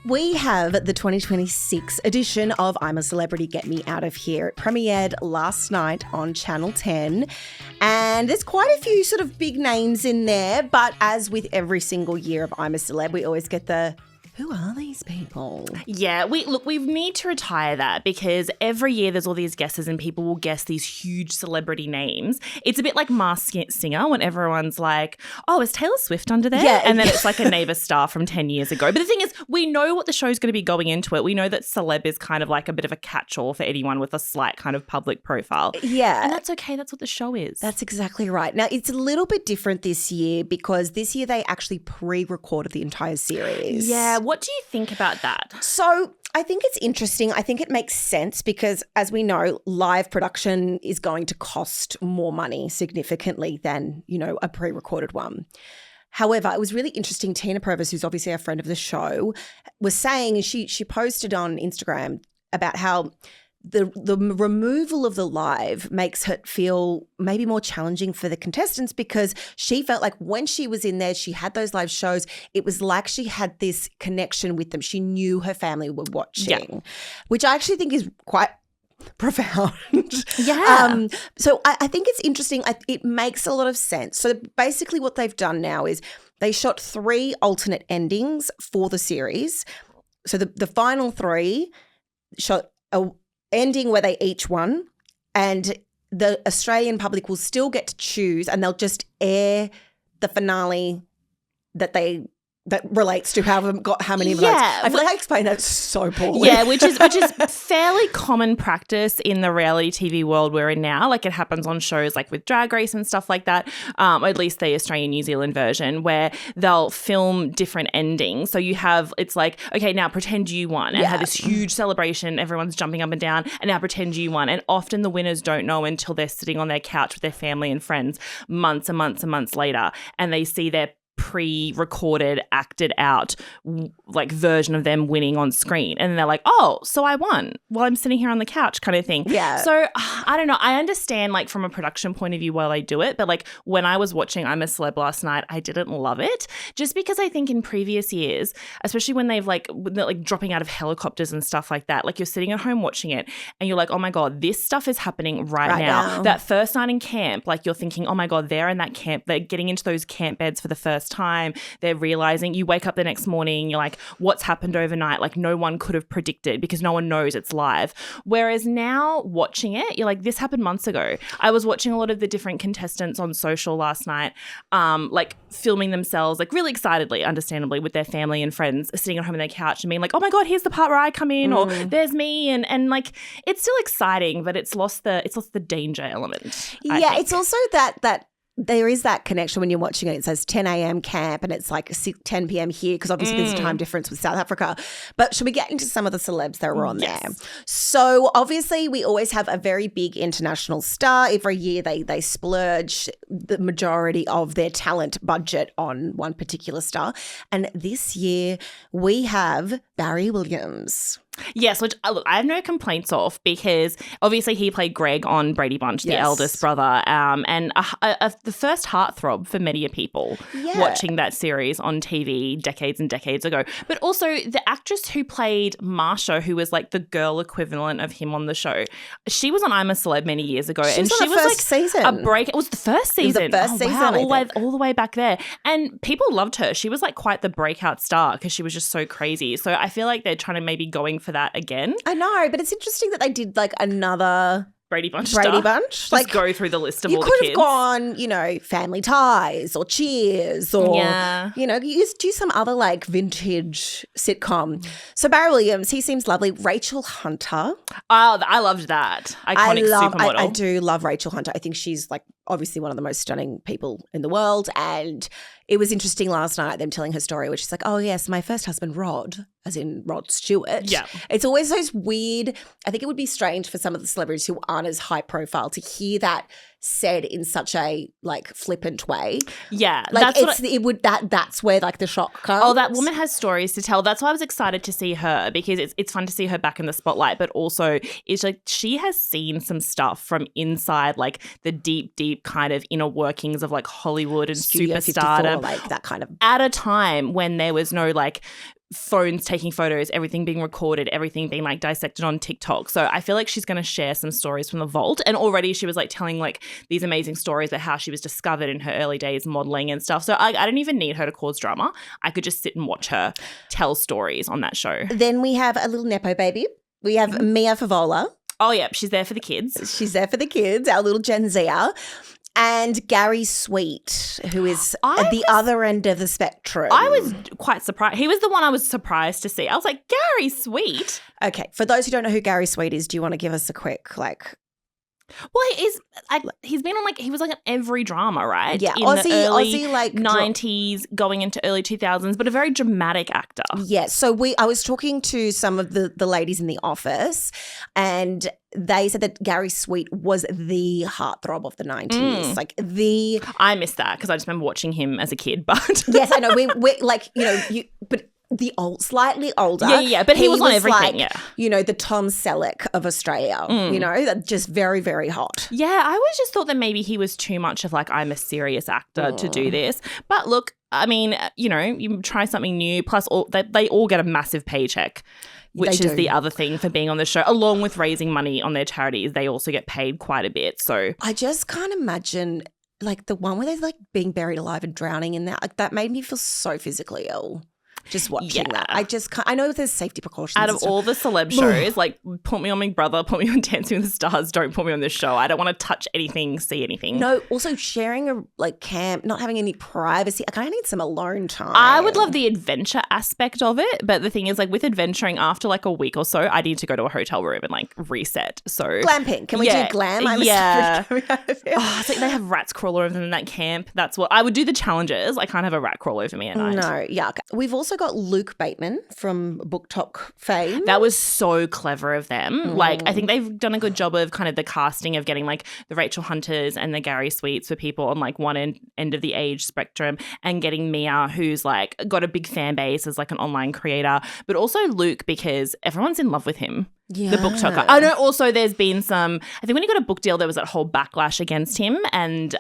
We have the 2026 edition of I'm a Celebrity, Get Me Out of Here. It premiered last night on Channel 10, and there's quite a few sort of big names in there, but as with every single year of I'm a Celeb, we always get the who are these people? Yeah, we need to retire that because every year there's all these guesses and people will guess these huge celebrity names. It's a bit like Masked Singer when everyone's like, oh, is Taylor Swift under there? Yeah. And then it's like a neighbour star from 10 years ago. But the thing is, we know what the show's going to be going into it. We know that celeb is kind of like a bit of a catch-all for anyone with a slight kind of public profile. Yeah. And that's okay. That's what the show is. That's exactly right. Now, it's a little bit different this year because this year they actually pre-recorded the entire series. Yeah. What do you think about that? So I think it's interesting. I think it makes sense because, as we know, live production is going to cost more money significantly than, a pre-recorded one. However, it was really interesting. Tina Purvis, who's obviously a friend of the show, was saying, she posted on Instagram about how the removal of the live makes it feel maybe more challenging for the contestants because she felt like when she was in there, she had those live shows, it was like she had this connection with them. She knew her family were watching, which I actually think is quite profound. Yeah. So I think it's interesting. It makes a lot of sense. So basically what they've done now is they shot 3 alternate endings for the series. So the final 3 shot a ending where they each won, and the Australian public will still get to choose, and they'll just air the finale that relates to how many votes. I feel like I explained that so poorly. Yeah, which is fairly common practice in the reality TV world we're in now. Like it happens on shows like with Drag Race and stuff like that, or at least the Australian New Zealand version, where they'll film different endings. So it's like, okay, now pretend you won, and have this huge celebration, everyone's jumping up and down, and now pretend you won. And often the winners don't know until they're sitting on their couch with their family and friends months and months and months later, and they see their pre-recorded, acted out like version of them winning on screen, and they're like, oh, so I won while I'm sitting here on the couch, kind of thing. Yeah. So I don't know. I understand like from a production point of view why they do it, but like when I was watching I'm a Celeb last night, I didn't love it, just because I think in previous years, especially when they're dropping out of helicopters and stuff like that, like you're sitting at home watching it and you're like, oh my god, this stuff is happening right now. That first night in camp, like you're thinking, oh my god, they're in that camp, they're getting into those camp beds for the first time, they're realizing, you wake up the next morning, you're like, what's happened overnight? Like no one could have predicted because no one knows it's live. Whereas now watching it, you're like, this happened months ago. I was watching a lot of the different contestants on social last night, like filming themselves, like really excitedly, understandably, with their family and friends, sitting at home on their couch and being like, oh my god, here's the part where I come in, or there's me, and like it's still exciting, but it's lost the danger element. Yeah, it's also that there is that connection when you're watching it. It says 10 a.m. camp and it's like 10 p.m. here because obviously there's a time difference with South Africa. But should we get into some of the celebs that were on there? So obviously we always have a very big international star. Every year they splurge the majority of their talent budget on one particular star. And this year we have Barry Williams. Yes, which look, I have no complaints of because obviously he played Greg on Brady Bunch, the eldest brother, and the first heartthrob for many people watching that series on TV decades and decades ago. But also the actress who played Marsha, who was like the girl equivalent of him on the show, she was on I'm a Celeb many years ago, she was like season. A break. It was the first season. It was the first season, wow, all the way back there, and people loved her. She was like quite the breakout star because she was just so crazy. So I feel like they're trying to maybe going for that again. I know, but it's interesting that they did like another Brady Bunch. Just like go through the list of all the kids. You could have gone, Family Ties or Cheers or, you do some other like vintage sitcom. So Barry Williams, he seems lovely. Rachel Hunter. Oh, I loved that. Iconic supermodel. I do love Rachel Hunter. I think she's like obviously one of the most stunning people in the world, and it was interesting last night them telling her story where she's like, oh yes, my first husband Rod, as in Rod Stewart. Yeah. It's always those weird, I think it would be strange for some of the celebrities who aren't as high profile to hear that said in such a like flippant way. Yeah. Like that's where like the shock comes. Oh, that woman has stories to tell. That's why I was excited to see her, because it's fun to see her back in the spotlight, but also it's like she has seen some stuff from inside like the deep kind of inner workings of like Hollywood and Studio superstardom, like that kind of, at a time when there was no like phones taking photos, everything being recorded, everything being like dissected on TikTok. So I feel like she's going to share some stories from the vault. And already she was like telling like these amazing stories about how she was discovered in her early days modeling and stuff. So I don't even need her to cause drama. I could just sit and watch her tell stories on that show. Then we have a little Nepo baby. We have Mia Favola. Oh, yeah. She's there for the kids. She's there for the kids, our little Gen Zer. And Gary Sweet, who is at the other end of the spectrum. I was quite surprised. He was the one I was surprised to see. I was like, Gary Sweet? Okay. For those who don't know who Gary Sweet is, do you want to give us a quick, like... Well, he's been on like, he was like on every drama, right? Yeah, in the early Aussie like 90s going into early 2000s, but a very dramatic actor. Yeah, so I was talking to some of the ladies in the office, and they said that Gary Sweet was the heartthrob of the 90s. Like the... I missed that because I just remember watching him as a kid, but... Yes, I know. We like, you know, but... The slightly older. Yeah. But he was on everything, like, you know, the Tom Selleck of Australia, you know, just very, very hot. Yeah, I always just thought that maybe he was too much of like, I'm a serious actor to do this. But look, I mean, you know, you try something new, plus they all get a massive paycheck, which is the other thing for being on the show. Along with raising money on their charities, they also get paid quite a bit. So I just can't imagine like the one where they're like being buried alive and drowning in that. Like, that made me feel so physically ill. Just watching that. I just can't. I know there's safety precautions. Out of all the celeb shows, like put me on Big Brother, put me on Dancing with the Stars, don't put me on this show. I don't want to touch anything, see anything. No, also sharing a like camp, not having any privacy. I kind of need some alone time. I would love the adventure aspect of it. But the thing is, like with adventuring, after like a week or so, I need to go to a hotel room and like reset. So glamping. Can we do glam? It's like they have rats crawl over them in that camp. That's what I would do. The challenges. I can't have a rat crawl over me at night. No, yuck. We've also got Luke Bateman from BookTok fame. That was so clever of them. Like, I think they've done a good job of kind of the casting of getting like the Rachel Hunters and the Gary Sweets for people on like one end of the age spectrum, and getting Mia, who's like got a big fan base as like an online creator, but also Luke because everyone's in love with him. Yeah. The BookTok. I know also there's been some, I think when he got a book deal, there was that whole backlash against him, and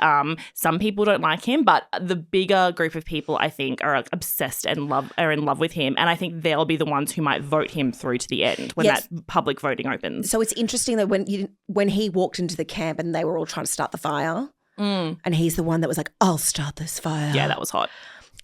some people don't like him, but the bigger group of people I think are obsessed and are in love with him, and I think they'll be the ones who might vote him through to the end when that public voting opens. So it's interesting that when he walked into the camp and they were all trying to start the fire, and he's the one that was like, I'll start this fire. Yeah, that was hot.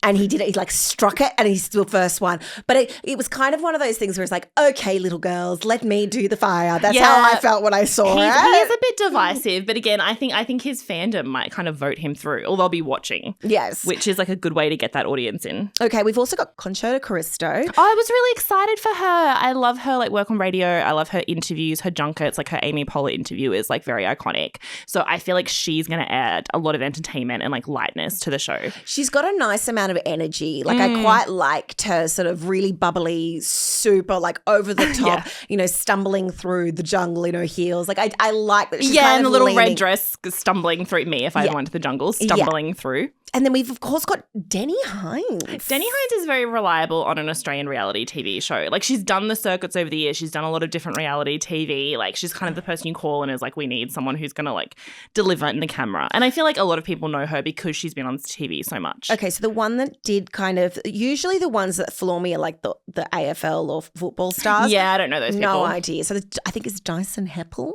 And he did it. He like struck it, and he's the first one. But it was kind of one of those things where it's like, okay, little girls, let me do the fire. That's how I felt when I saw it. He is a bit divisive, but again, I think his fandom might kind of vote him through, or they'll be watching. Yes, which is like a good way to get that audience in. Okay, we've also got Conchita Caristo. I was really excited for her. I love her like work on radio. I love her interviews, her junkets, like her Amy Poehler interview is like very iconic. So I feel like she's going to add a lot of entertainment and like lightness to the show. She's got a nice amount of energy. Like I quite liked her sort of really bubbly, super like over the top, you know, stumbling through the jungle in her heels. Like I like that. She's kind and of the little leaning. red dress stumbling through me if I went to the jungle, stumbling through. And then we've, of course, got Deni Hines. Deni Hines is very reliable on an Australian reality TV show. Like, she's done the circuits over the years. She's done a lot of different reality TV. Like, she's kind of the person you call and is like, we need someone who's going to, like, deliver in the camera. And I feel like a lot of people know her because she's been on TV so much. Okay, so the one that did kind of – usually the ones that floor me are like the AFL or football stars. Yeah, I don't know those people. No idea. So I think it's Dyson Heppel.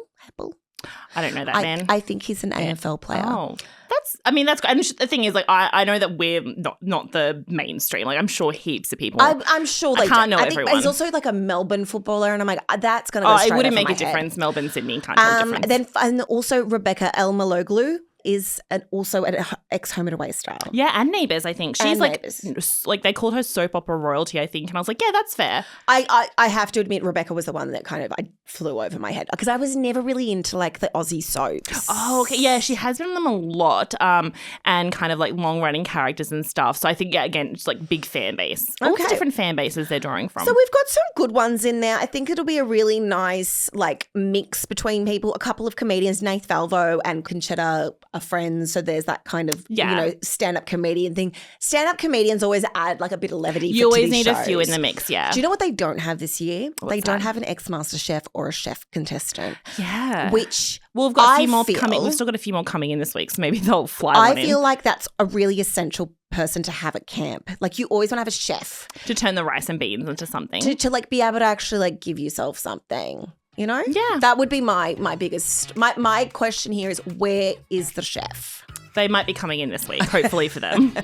I don't know that man. I think he's an AFL player. Oh, that's good. And the thing is, like, I know that we're not the mainstream. Like, I'm sure heaps of people. I'm sure they can't know everyone. He's also like a Melbourne footballer, and I'm like, that's going to go straight it wouldn't over make my a difference. head. Melbourne, Sydney can't tell the difference. And also Rebekah Elmaloglou is also an ex-Home and Away star. Yeah, and Neighbours, I think. She's like they called her soap opera royalty, I think. And I was like, yeah, that's fair. I have to admit, Rebekah was the one that kind of I flew over my head because I was never really into like the Aussie soaps. Oh, okay. Yeah, she has been on them a lot and kind of like long-running characters and stuff. So I think, yeah, again, it's like big fan base. All the different fan bases they're drawing from. So we've got some good ones in there. I think it'll be a really nice like mix between people. A couple of comedians, Nath Valvo and Conchita are friends. So there's that kind of, Yeah. you know, stand-up comedian thing. Stand-up comedians always add like a bit of levity You to always these need shows. a few in the mix, yeah. Do you know what they don't have this year? They don't that? have an ex-Master Chef or a chef contestant. Yeah. Which Well, we've got a I few more feel- coming. We've still got a few more coming in this week, so maybe they'll fly I one in feel like that's a really essential person to have at camp. Like you always want to have a chef to turn the rice and beans into something. to like be able to actually like give yourself something. You know? Yeah. That would be my biggest my question here is, where is the chef? They might be coming in this week, hopefully for them.